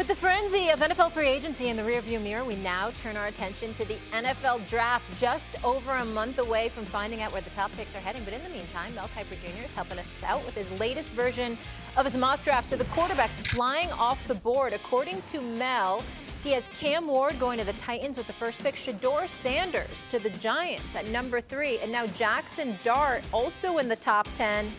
With the frenzy of NFL free agency in the rearview mirror, we now turn our attention to the NFL draft, just over a month away from finding out where the top picks are heading. But in the meantime, Mel Kiper Jr. is helping us out with his latest version of his mock draft. So the quarterbacks flying off the board. According to Mel, he has Cam Ward going to the Titans with the first pick, Shedeur Sanders to the Giants at number 3, and now Jaxson Dart also in the top 10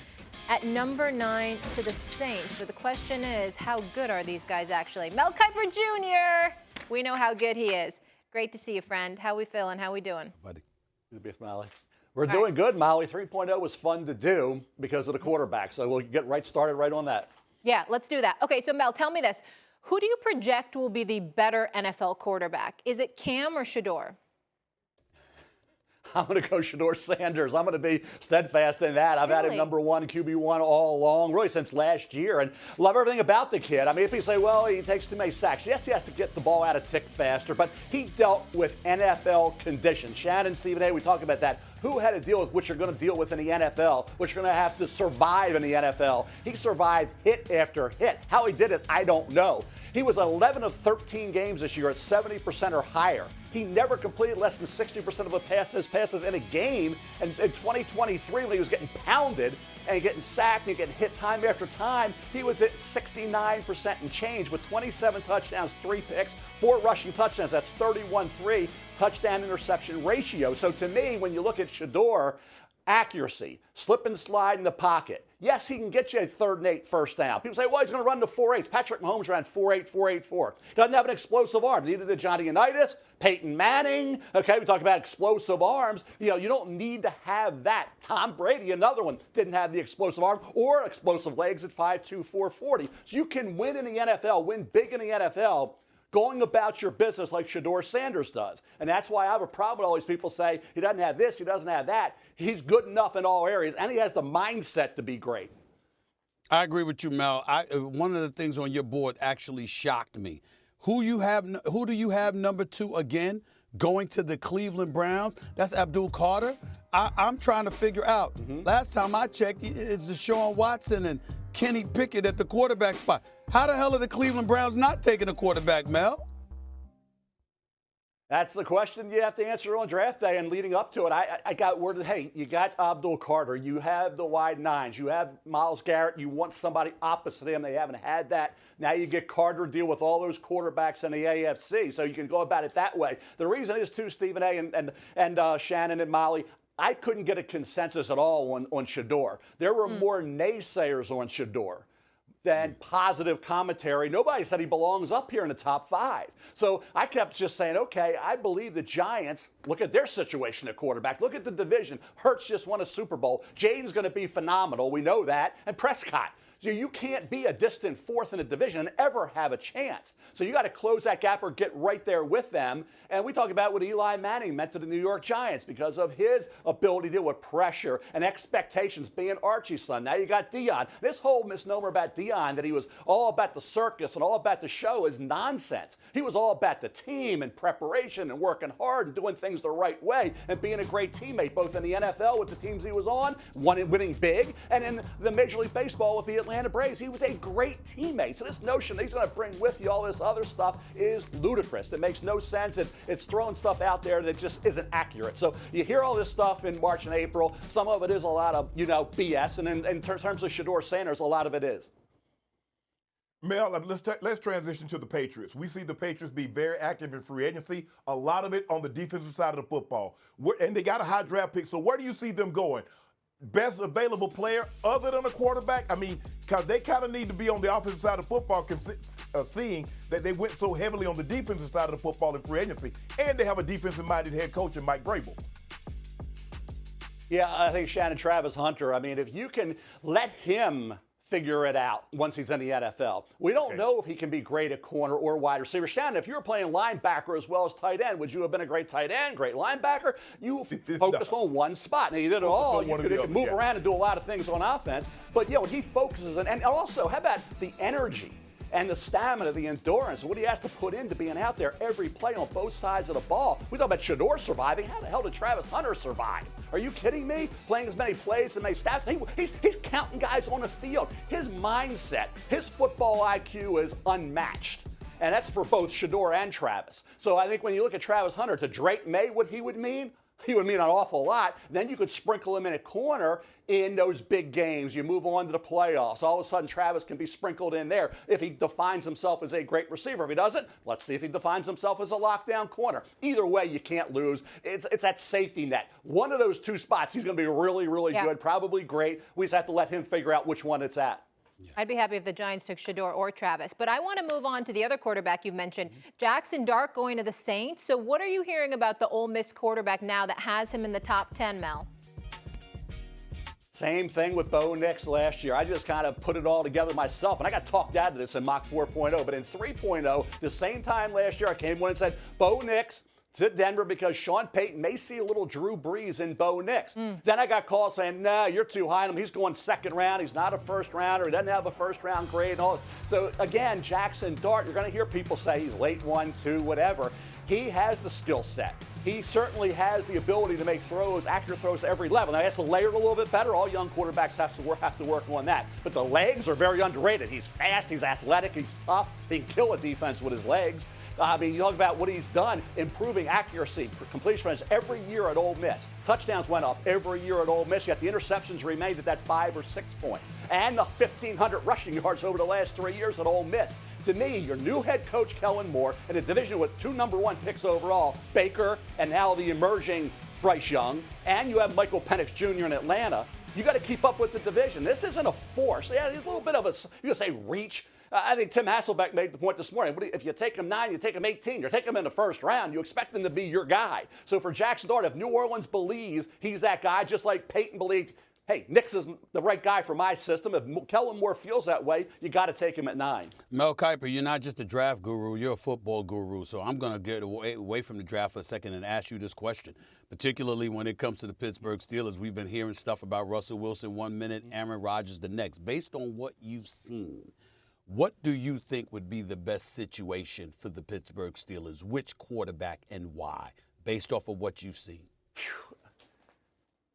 at number 9 to the Saints. But the question is, how good are these guys actually? Mel Kiper Jr., we know how good he is. Great to see you, friend. How we feeling? How we doing? Buddy. Good to be with Molly. We're doing good, Molly. 3.0 was fun to do because of the quarterback, so we'll get started right on that. Yeah, let's do that. Okay, so Mel, tell me this. Who do you project will be the better NFL quarterback? Is it Cam or Shedeur? I'm going to go Shedeur Sanders. I'm going to be steadfast in that. I've had him number 1, QB1 all along, really since last year, and love everything about the kid. I mean, if you say, well, he takes too many sacks. Yes, he has to get the ball out a tick faster, but he dealt with NFL conditions. Shannon, Stephen A., we talked about that. Who had to deal with what you're going to deal with in the NFL, what you're going to have to survive in the NFL. He survived hit after hit. How he did it, I don't know. He was 11 of 13 games this year at 70% or higher. He never completed less than 60% of his passes in a game. And in 2023, when he was getting pounded and getting sacked and getting hit time after time, he was at 69% and change with 27 touchdowns, 3 picks, 4 rushing touchdowns. That's 31-3 touchdown interception ratio. So to me, when you look at Shedeur, accuracy, slip and slide in the pocket. Yes, he can get you a 3rd and 8 first down. People say, well, he's going to run the 4.8s. Patrick Mahomes ran 4.8, 4.84. He doesn't have an explosive arm. Neither did Johnny Unitas, Peyton Manning. Okay, we talk about explosive arms. You know, you don't need to have that. Tom Brady, another one, didn't have the explosive arm or explosive legs at 5'2", 440. So you can win in the NFL, win big in the NFL, going about your business like Shedeur Sanders does. And that's why I have a problem with all these people say he doesn't have this, he doesn't have that. He's good enough in all areas, and he has the mindset to be great. I agree with you, Mel. One of the things on your board actually shocked me. Who do you have number 2 again? Going to the Cleveland Browns? That's Abdul Carter. I'm trying to figure out. Last time I checked, it's Deshaun Watson and Kenny Pickett at the quarterback spot. How the hell are the Cleveland Browns not taking a quarterback, Mel? That's the question you have to answer on draft day and leading up to it. I got word that, hey, you got Abdul Carter. You have the wide 9s. You have Myles Garrett. You want somebody opposite him. They haven't had that. Now you get Carter to deal with all those quarterbacks in the AFC, so you can go about it that way. The reason is, too, Stephen A. and Shannon and Molly, I couldn't get a consensus at all on Shedeur. There were more naysayers on Shedeur than positive commentary. Nobody said he belongs up here in the top 5. So I kept just saying, okay, I believe the Giants, look at their situation at quarterback. Look at the division. Hurts just won a Super Bowl. Jaden's going to be phenomenal. We know that. And Prescott. So you can't be a distant 4th in a division and ever have a chance. So you got to close that gap or get right there with them. And we talk about what Eli Manning meant to the New York Giants because of his ability to deal with pressure and expectations, being Archie's son. Now you got Deion. This whole misnomer about Deion, that he was all about the circus and all about the show, is nonsense. He was all about the team and preparation and working hard and doing things the right way and being a great teammate, both in the NFL with the teams he was on, winning big, and in the Major League Baseball with the Atlanta Braves. He was a great teammate. So this notion that he's going to bring with you all this other stuff is ludicrous. It makes no sense. It's throwing stuff out there that just isn't accurate. So you hear all this stuff in March and April. Some of it is a lot of, BS. And in terms of Shedeur Sanders, a lot of it is. Mel, let's transition to the Patriots. We see the Patriots be very active in free agency, a lot of it on the defensive side of the football. And they got a high draft pick. So where do you see them going? Best available player other than a quarterback? I mean, because they kind of need to be on the offensive side of football, seeing that they went so heavily on the defensive side of the football in free agency, and they have a defensive-minded head coach in Mike Vrabel. Yeah, I think Shannon Travis Hunter, I mean, if you can let him figure it out once he's in the NFL. We don't know if he can be great at corner or wide receiver. Shannon, if you were playing linebacker as well as tight end, would you have been a great tight end, great linebacker? You focused on one spot. Now, you did it all. You could move around and do a lot of things on offense. But, he focuses on, and also, how about the energy and the stamina, the endurance, what he has to put into being out there every play on both sides of the ball. We talk about Shedeur surviving. How the hell did Travis Hunter survive? Are you kidding me? Playing as many plays and many stats. He's counting guys on the field. His mindset, his football IQ is unmatched. And that's for both Shedeur and Travis. So I think when you look at Travis Hunter, to Drake May, what he would mean an awful lot. Then you could sprinkle him in a corner in those big games. You move on to the playoffs. All of a sudden, Travis can be sprinkled in there if he defines himself as a great receiver. If he doesn't, let's see if he defines himself as a lockdown corner. Either way, you can't lose. It's that safety net. One of those two spots, he's going to be really, really good, probably great. We just have to let him figure out which one it's at. Yeah. I'd be happy if the Giants took Shedeur or Travis. But I want to move on to the other quarterback you mentioned, Jaxson Dart going to the Saints. So what are you hearing about the Ole Miss quarterback now that has him in the top 10, Mel? Same thing with Bo Nix last year. I just kind of put it all together myself, and I got talked out of this in Mock 4.0. But in 3.0, the same time last year, I came in and said, Bo Nix to Denver because Sean Payton may see a little Drew Brees in Bo Nix. Then I got calls saying, nah, you're too high on him. He's going second round. He's not a first rounder. He doesn't have a first round grade and all. So again, Jaxson Dart, you're going to hear people say he's late 1, 2, whatever. He has the skill set. He certainly has the ability to make throws, accurate throws at every level. Now, he has to layer it a little bit better. All young quarterbacks have to work on that. But the legs are very underrated. He's fast. He's athletic. He's tough. He can kill a defense with his legs. I mean, you talk about what he's done, improving accuracy, completion percentage every year at Ole Miss. Touchdowns went up every year at Ole Miss, yet the interceptions remained at that 5 or 6 point. And the 1,500 rushing yards over the last 3 years at Ole Miss. To me, your new head coach, Kellen Moore, in a division with 2 #1 picks overall, Baker, and now the emerging Bryce Young, and you have Michael Penix Jr. in Atlanta, you got to keep up with the division. This isn't a force. Yeah, there's a little bit of a, you can say, reach. I think Tim Hasselbeck made the point this morning. If you take him 9, you take him 18, you take him in the first round, you expect him to be your guy. So for Jaxson Dart, if New Orleans believes he's that guy, just like Peyton believed, hey, Nix is the right guy for my system. If Kellen Moore feels that way, you got to take him at 9. Mel Kiper, you're not just a draft guru, you're a football guru. So I'm going to get away from the draft for a second and ask you this question, particularly when it comes to the Pittsburgh Steelers. We've been hearing stuff about Russell Wilson 1 minute, Aaron Rodgers the next. Based on what you've seen, what do you think would be the best situation for the Pittsburgh Steelers? Which quarterback and why, based off of what you've seen?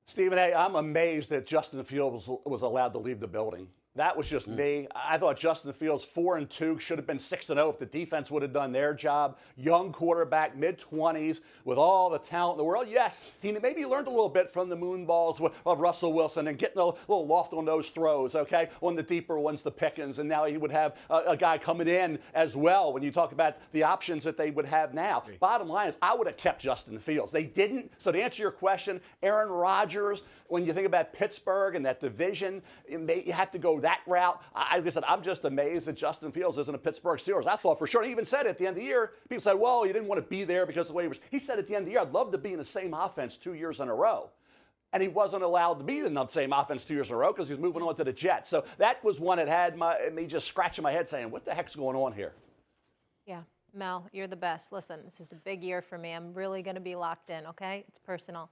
Stephen A., I'm amazed that Justin Fields was allowed to leave the building. That was just me. I thought Justin Fields 4-2 should have been 6-0 if the defense would have done their job. Young quarterback, mid-20s, with all the talent in the world. Yes, he maybe learned a little bit from the moon balls of Russell Wilson and getting a little loft on those throws, okay, on the deeper ones, the Pickens, and now he would have a guy coming in as well when you talk about the options that they would have now. Bottom line is I would have kept Justin Fields. They didn't. So to answer your question, Aaron Rodgers, when you think about Pittsburgh and that division, you have to go that route. Like I said, I'm just amazed that Justin Fields isn't a Pittsburgh Steelers. I thought for sure. He even said at the end of the year, people said, well, he didn't want to be there because of the way he was. He said at the end of the year, I'd love to be in the same offense 2 years in a row. And he wasn't allowed to be in the same offense 2 years in a row because he was moving on to the Jets. So that was one that had me just scratching my head saying, what the heck's going on here? Yeah. Mel, you're the best. Listen, this is a big year for me. I'm really going to be locked in, okay? It's personal.